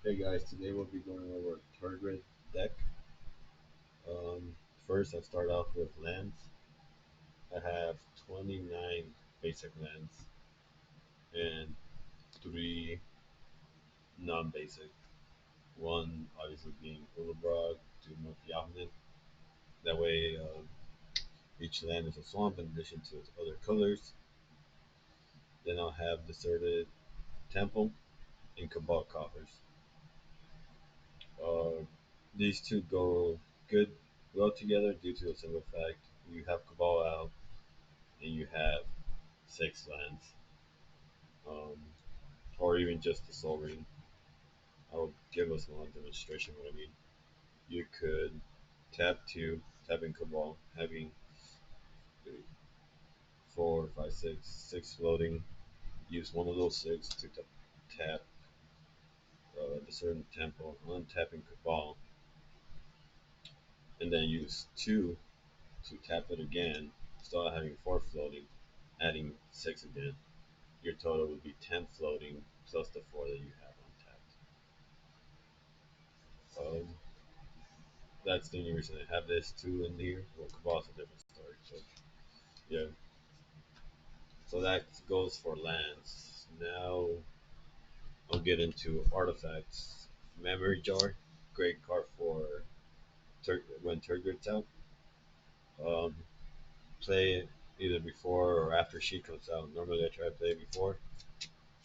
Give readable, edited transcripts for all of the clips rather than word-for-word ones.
Hey guys, today we'll be going over Tergrid deck. Um, First, I start off with lands. I have 29 basic lands and 3 non-basic. One obviously being Ullabrog to Mtg. That way, each land is a swamp in addition to its other colors. Then I'll have Deserted Temple and Cabal Coffers. Uh, these two go good well together due to a simple fact: you have Cabal out and you have 6 lands, um, or even just the Soul Ring. I'll give us one demonstration what I mean. You could tap 2, tap in Cabal, having 4, 5, 6 floating. Use one of those 6 to tap the certain tempo, untapping Cabal, and then use 2 to tap it again, still having 4 floating, adding 6 again. Your total would be 10 floating plus the 4 that you have untapped. That's the only reason I have this 2 in here. Well, Cabal's a different story, but yeah. So that goes for lands. Now I'll get into artifacts. Memory Jar, great card for when Turgid's out. Um, Play it either before or after she comes out. Normally I try to play it before.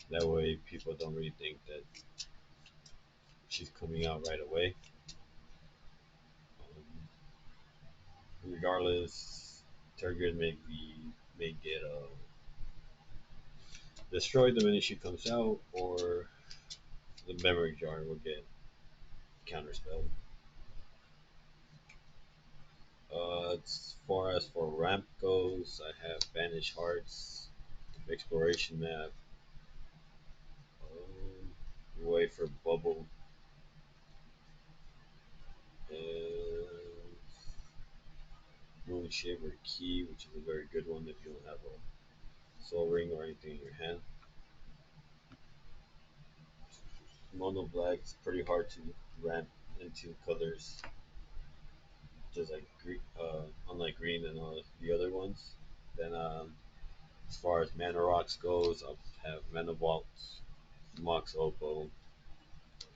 That way people don't really think that she's coming out right away. Regardless, Turgid may get destroyed the minute she comes out, or the memory jar will get counterspelled. As far as for ramp goes, I have Banished Hearts, Exploration Map, Way for Bubble, and Moonshaver Key, which is a very good one if you don't have a Soul Ring or anything in your hand. Mono Black is pretty hard to ramp into colors, just like unlike green and all the other ones. Then as far as mana rocks goes, I have Mana Vault, Mox Opal,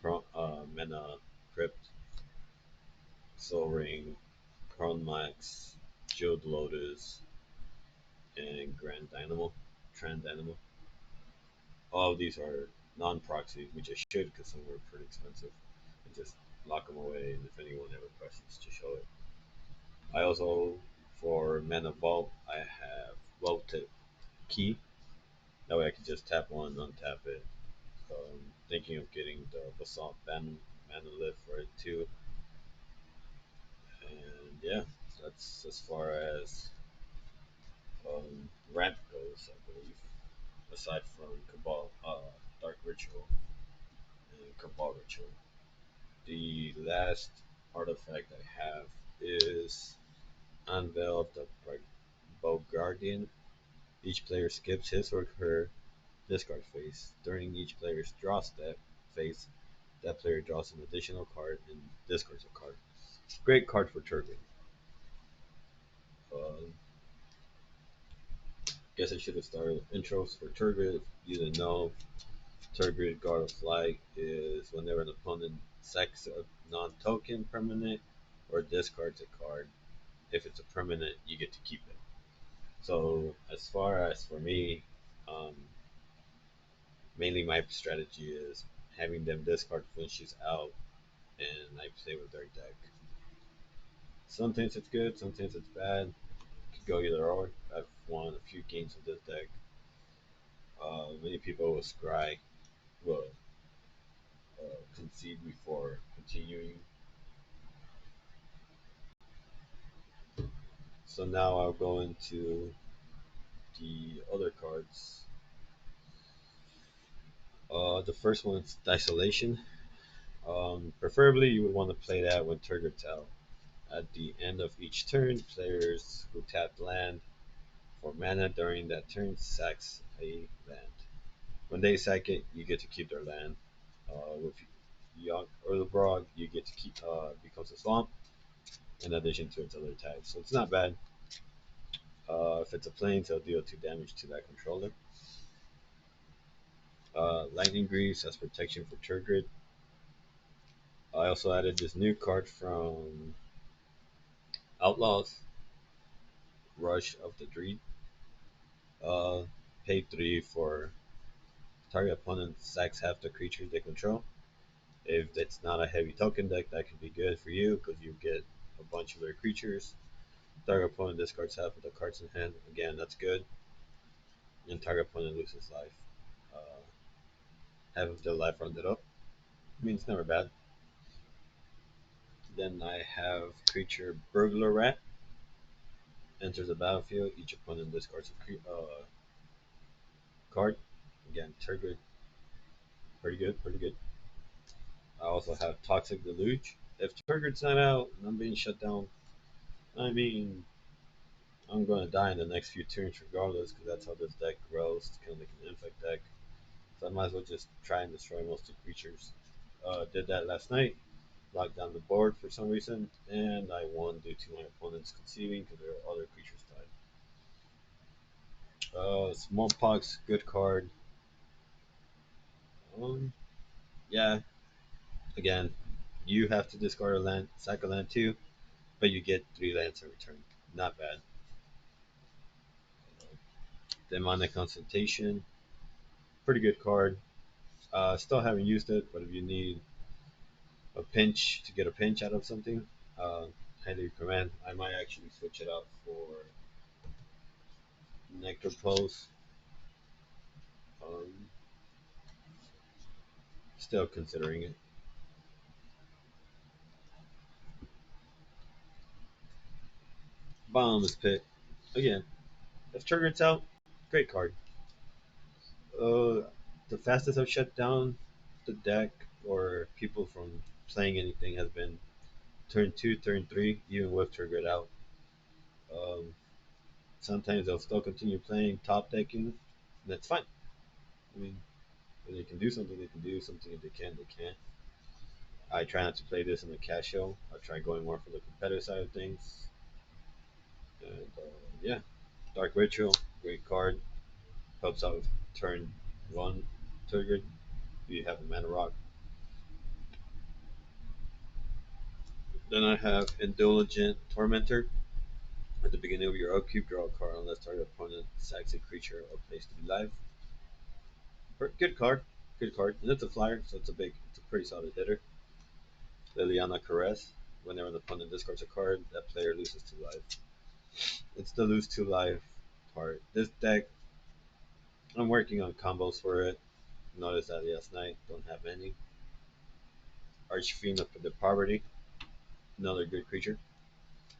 Mana Crypt, Soul Ring, Crown Max, Jeweled Lotus, and Grand Dynamo, Trend Dynamo. All of these are non-proxy, which I should because some were pretty expensive. And just lock them away, and if anyone ever questions, just show it. I also, for Mana Vault, I have Well Tip Key. That way I can just tap one, untap it. Thinking of getting the Basalt Mana Lift for it too. And yeah, that's as far as ramp goes, I believe. Aside from Cabal, Dark Ritual, and Cabal Ritual. The last artifact I have is Unveil of the Bow Guardian. Each player skips his or her discard phase. During each player's draw step phase, that player draws an additional card and discards a card. Great card for Turgid. Uh, Guess I should have started with intros for Turgid. If you didn't know, Tergrid Guard of Flight is whenever an opponent sacks a non-token permanent or discards a card. If it's a permanent, you get to keep it. So as far as for me, um, mainly my strategy is having them discard when she's out, and I play with their deck. Sometimes it's good, sometimes it's bad. Could go either or. I've won a few games with this deck. Many people will scry, will concede before continuing. So now I'll go into the other cards. The first one is Isolation. Preferably, you would want to play that when Turgid's out. At the end of each turn, players who tap land for mana during that turn sacks a land. When they sack it, you get to keep their land. With Yawk or the Broad, you get to keep becomes a swamp in addition to its other tags. So it's not bad. If it's a plains, it'll deal 2 damage to that controller. Lightning Greaves has protection for Tergrid. I also added this new card from Outlaws, Rush of the Dread. Uh, Pay 3 for target opponent sacks half the creatures they control. If it's not a heavy token deck, that could be good for you because you get a bunch of their creatures. Target opponent discards half of the cards in hand. Again, that's good. And target opponent loses life. Uh, half of their life rounded up. I mean, it's never bad. Then I have creature Burglar Rat. Enters the battlefield. Each opponent discards a card. Again, Tergrid. Pretty good, pretty good. I also have Toxic Deluge. If Tergrid's not out and I'm being shut down, I mean, I'm going to die in the next few turns regardless because that's how this deck grows. It's kind of like an infect deck. So I might as well just try and destroy most of the creatures. Did that last night. Locked down the board for some reason, and I won due to my opponents conceding because there were other creatures tied. Smallpox, good card. Um, yeah, again, you have to discard a land, sack a land too, but you get 3 lands in return. Not bad. Demonic Consultation, pretty good card. Still haven't used it, but if you need a pinch to get a pinch out of something, uh, highly recommend. I might actually switch it out for Nectar Pulse. Um, Still considering it. Bottomless Pit. Again, if Trigger's out, great card. Uh, the fastest I've shut down the deck or people from playing anything has been turn 2, turn 3, even with Triggered out. Um, Sometimes they'll still continue playing top decking, and that's fine. I mean, if they can do something, they can do something. If they can't, they can't. I try not to play this in the cash show. I try going more for the competitive side of things. And yeah, Dark Ritual, great card. Helps out with turn 1 triggered. You have a mana rock. Then I have Indulgent Tormentor. At the beginning of your upkeep, draw a card unless target opponent sacks a creature or place to be live. Good card, good card, and it's a flyer, so it's a pretty solid hitter. Liliana Caress. Whenever an opponent discards a card, that player loses 2 life. It's the lose 2 life part. This deck, I'm working on combos for it. Noticed that last night. Don't have any. Archfiend of the Poverty. Another good creature.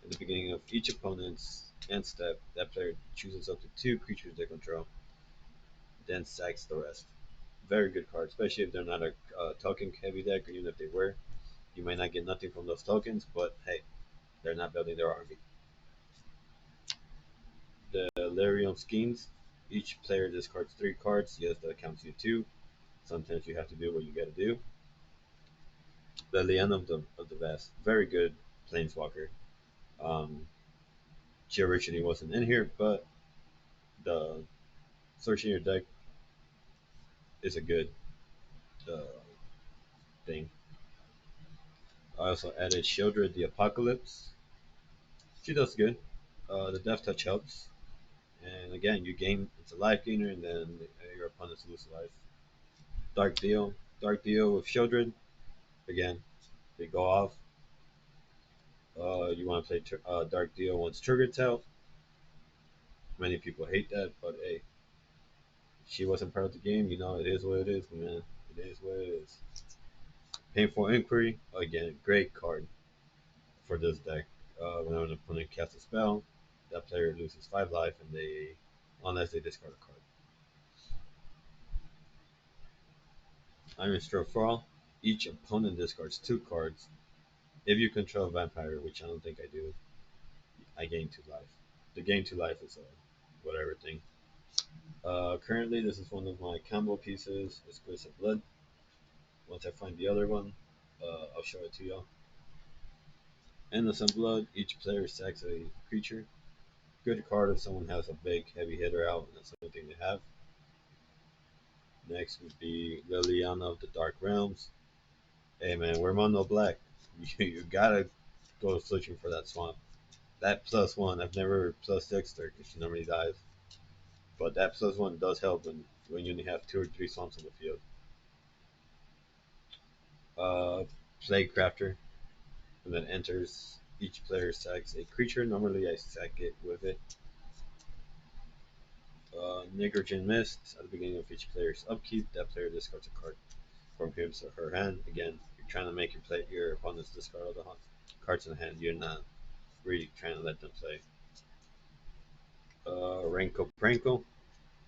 At the beginning of each opponent's end step, that player chooses up to 2 creatures they control, then sacks the rest. Very good card, especially if they're not a token heavy deck, or even if they were. You might not get nothing from those tokens, but hey, they're not building their army. The Lyrium Schemes. Each player discards 3 cards. Yes, that counts you 2. Sometimes you have to do what you gotta do. The Liana of the Vast. Very good Planeswalker. Um, she originally wasn't in here, but the searching your deck is a good uh, thing. I also added Shieldred the Apocalypse. She does good. The Death Touch helps. And again, you gain, it's a life gainer, and then your opponents lose life. Dark Deal. Dark Deal with Shieldred. Again, they go off. You want to play Dark Deal once Triggered's out. Many people hate that, but hey, she wasn't part of the game. You know, it is what it is, man. It is what it is. Painful Inquiry. Again, great card for this deck. When an opponent casts a spell, that player loses 5 life, and unless they discard a card. Iron Straw Fall. Each opponent discards 2 cards. If you control a vampire, which I don't think I do, I gain 2 life. The gain 2 life is a whatever thing. Currently, this is one of my combo pieces. Exquisite Blood. Once I find the other one, I'll show it to y'all. Innocent Blood. Each player sacks a creature. Good card if someone has a big heavy hitter out and that's the only thing they have. Next would be Liliana of the Dark Realms. Hey man, we're mono black. You gotta go searching for that swamp. That plus one, I've never plus Dexter because she normally dies. But that plus one does help when you only have two or three swamps on the field. Uh, Plague Crafter. When that enters, each player sacks a creature. Normally I sack it with it. Nigrogen Mist. At the beginning of each player's upkeep, that player discards a card from his or her hand. Again, you're trying to make your opponents discard all the cards in the hand. You're not really trying to let them play. Renko Pranko,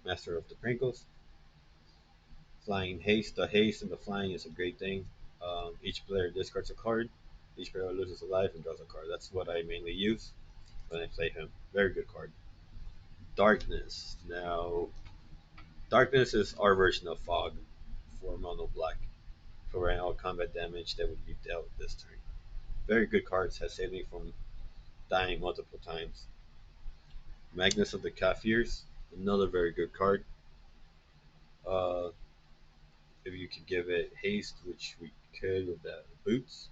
Master of the Prankles. Flying Haste. The haste and the flying is a great thing. Each player discards a card. Each player loses a life and draws a card. That's what I mainly use when I play him. Very good card. Darkness. Now, Darkness is our version of Fog for mono black. Prevent all combat damage that would be dealt this turn. Very good cards. Has saved me from dying multiple times. Magnus of the Kafirs. Another very good card. Uh, if you could give it haste, which we could with that boots.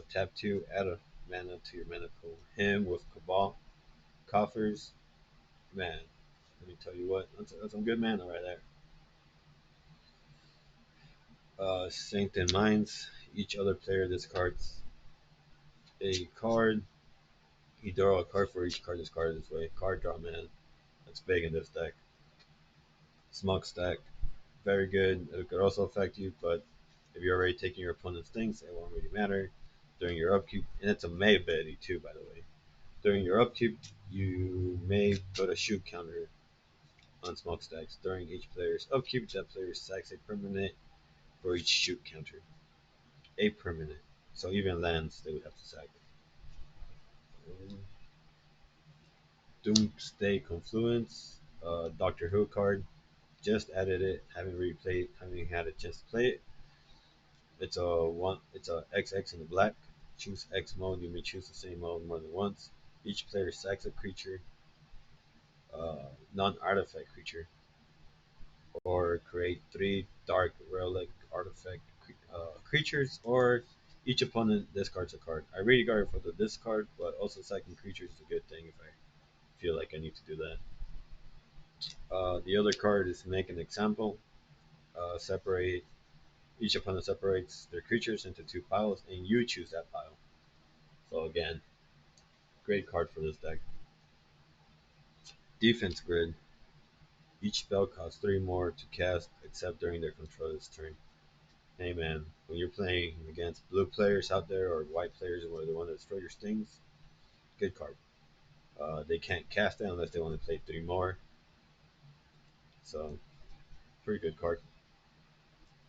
Tap 2, add a mana to your mana pool. Him with Cabal, Coffers, man. Let me tell you what, that's some good mana right there. Sanctin Minds. Each other player discards a card. You draw a card for each card discarded this way. Card draw, man. That's big in this deck. Smokestack, very good. It could also affect you, but if you're already taking your opponent's things, it won't really matter during your upkeep. And it's a May ability too, by the way. During your upkeep, you may put a shoot counter on smokestacks. During each player's upkeep, that player sacks a permanent for each shoot counter. A permanent. So even lands, they would have to sack. Doomsday Confluence, Doctor Who card. Just added it. Haven't really played. Haven't had a chance to play it. It's a one. It's a XX in the black. Choose X mode. You may choose the same mode more than once. Each player sacks a creature, non-artifact creature, or create three dark relic artifact creatures, or each opponent discards a card. I really guard for the discard, but also sacking creatures is a good thing if I feel like I need to do that. The other card is make an example. Separate Each opponent separates their creatures into two piles, and you choose that pile. So again, great card for this deck. Defense Grid. Each spell costs three more to cast, except during their controller's turn. Hey man, when you're playing against blue players out there or white players where they want to destroy your stings, good card. They can't cast it unless they want to play three more. So, pretty good card.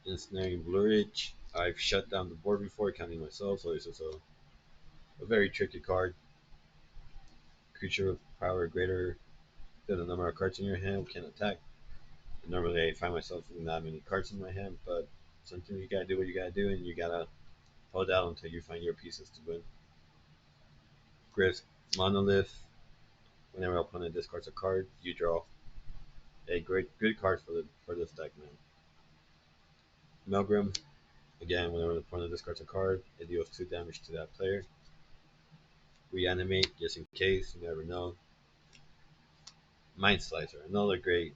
Ensnaring Blue Ridge. I've shut down the board before, counting myself, so this is a very tricky card. Creature with power greater than the number of cards in your hand can attack. Normally, I find myself with not many cards in my hand, but sometimes you gotta do what you gotta do, and you gotta hold out until you find your pieces to win. Griff Monolith. Whenever opponent discards a card, you draw a great good card for this deck, man. Melgrim. Again, whenever the opponent discards a card, it deals two damage to that player. Reanimate, just in case, you never know. Mind Slicer, another great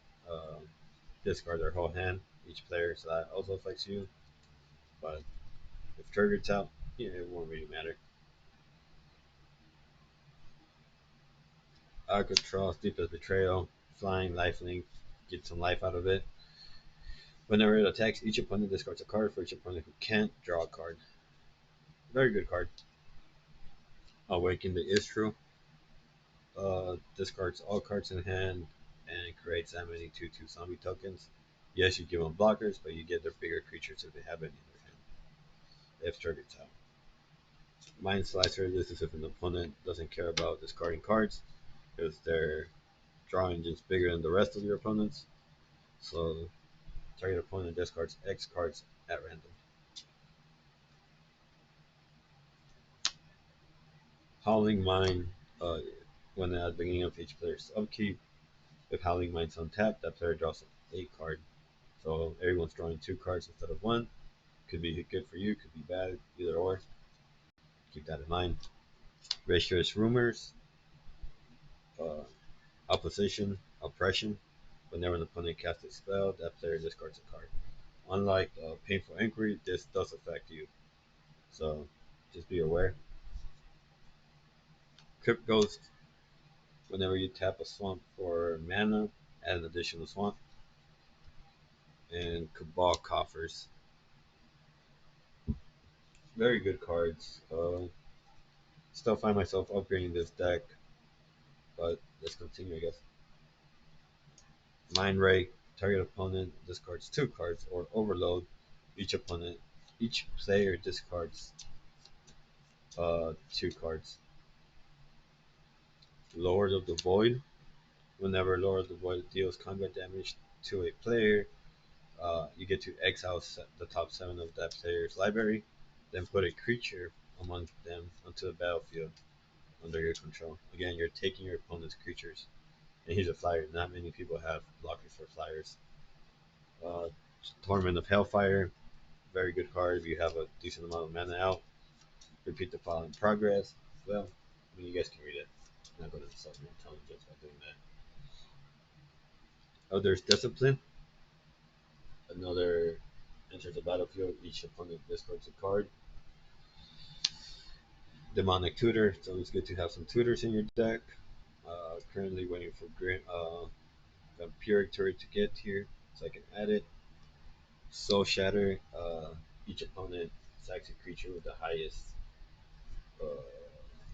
discard their whole hand, each player, so that also affects you. But if Tergrid's out, it won't really matter. Alcatraz, Deepest Betrayal, Flying, Lifelink, get some life out of it. Whenever it attacks, each opponent discards a card. For each opponent who can't, draw a card. Very good card. Awaken the Istro. Discards all cards in hand and creates that many 2/2 zombie tokens. Yes, you give them blockers, but you get their bigger creatures if they have any in their hand. If targets out. Mind Slicer, this is if an opponent doesn't care about discarding cards, because their draw engine's bigger than the rest of your opponents. So target opponent discards X cards at random. Howling Mine, when at the beginning of each player's upkeep, if Howling Mine's untapped, that player draws a card. So everyone's drawing two cards instead of one. Could be good for you, could be bad, either or. Keep that in mind. Ratios Rumors, uh, Opposition, Oppression. Whenever an opponent casts a spell, that player discards a card. Unlike Painful Inquiry, this does affect you. So just be aware. Crypt Ghost, whenever you tap a swamp for mana, add an additional swamp. And Cabal Coffers. Very good cards. Still find myself upgrading this deck, but let's continue, I guess. Mind Ray, target opponent discards two cards, or Overload. Each opponent, each player discards two cards. Lord of the Void. Whenever Lord of the Void deals combat damage to a player, you get to exile the top seven of that player's library, then put a creature among them onto the battlefield under your control. Again, you're taking your opponent's creatures, and he's a flyer. Not many people have blockers for flyers. Uh, Torment of Hellfire, very good card if you have a decent amount of mana out. Repeat the file in progress. Well, I mean, you guys can read it. I'm not going to insult your intelligence by doing that. Oh, there's Discipline. Another enters the battlefield. Each opponent discards a card. Demonic Tutor. It's always good to have some tutors in your deck. Currently waiting for Vampiric Turret to get here so I can add it. Soul Shatter. Each opponent sacks a creature with the highest uh,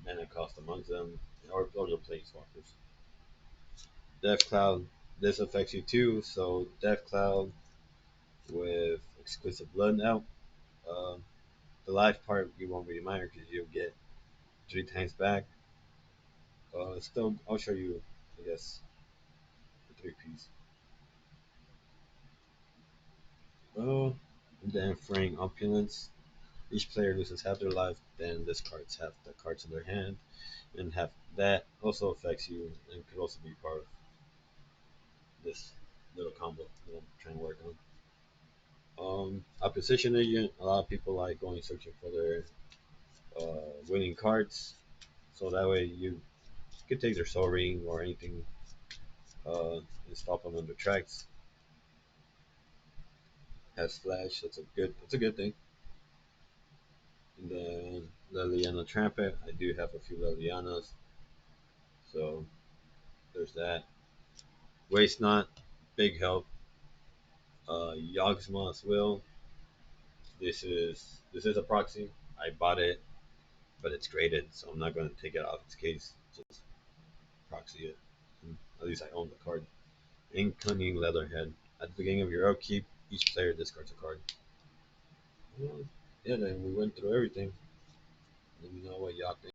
mana cost amongst them, or the planeswalkers. Death Cloud. This affects you too. So Death Cloud with Exquisite Blood now. Uh, the life part you won't really mind because you'll get three times back. Still, I'll show you, I guess, the three piece. And then Fraying Opulence. Each player loses half their life, then discards half the cards in their hand, and half that also affects you and could also be part of this little combo that I'm trying to work on. Opposition agent. A lot of people like going searching for their winning cards, so that way you could take their Soul Ring or anything and stop them on their tracks. Has Flash. That's a good thing. And then Liliana Trampet. I do have a few Lilianas, so there's that. Waste Not. Big help. Yogsmoth's Will. This is a proxy. I bought it, but it's graded, so I'm not going to take it off its case. Just proxy it. And at least I own the card. Ink Cunning Leatherhead. At the beginning of your upkeep, each player discards a card. Well, yeah, then we went through everything. Let me know what y'all think.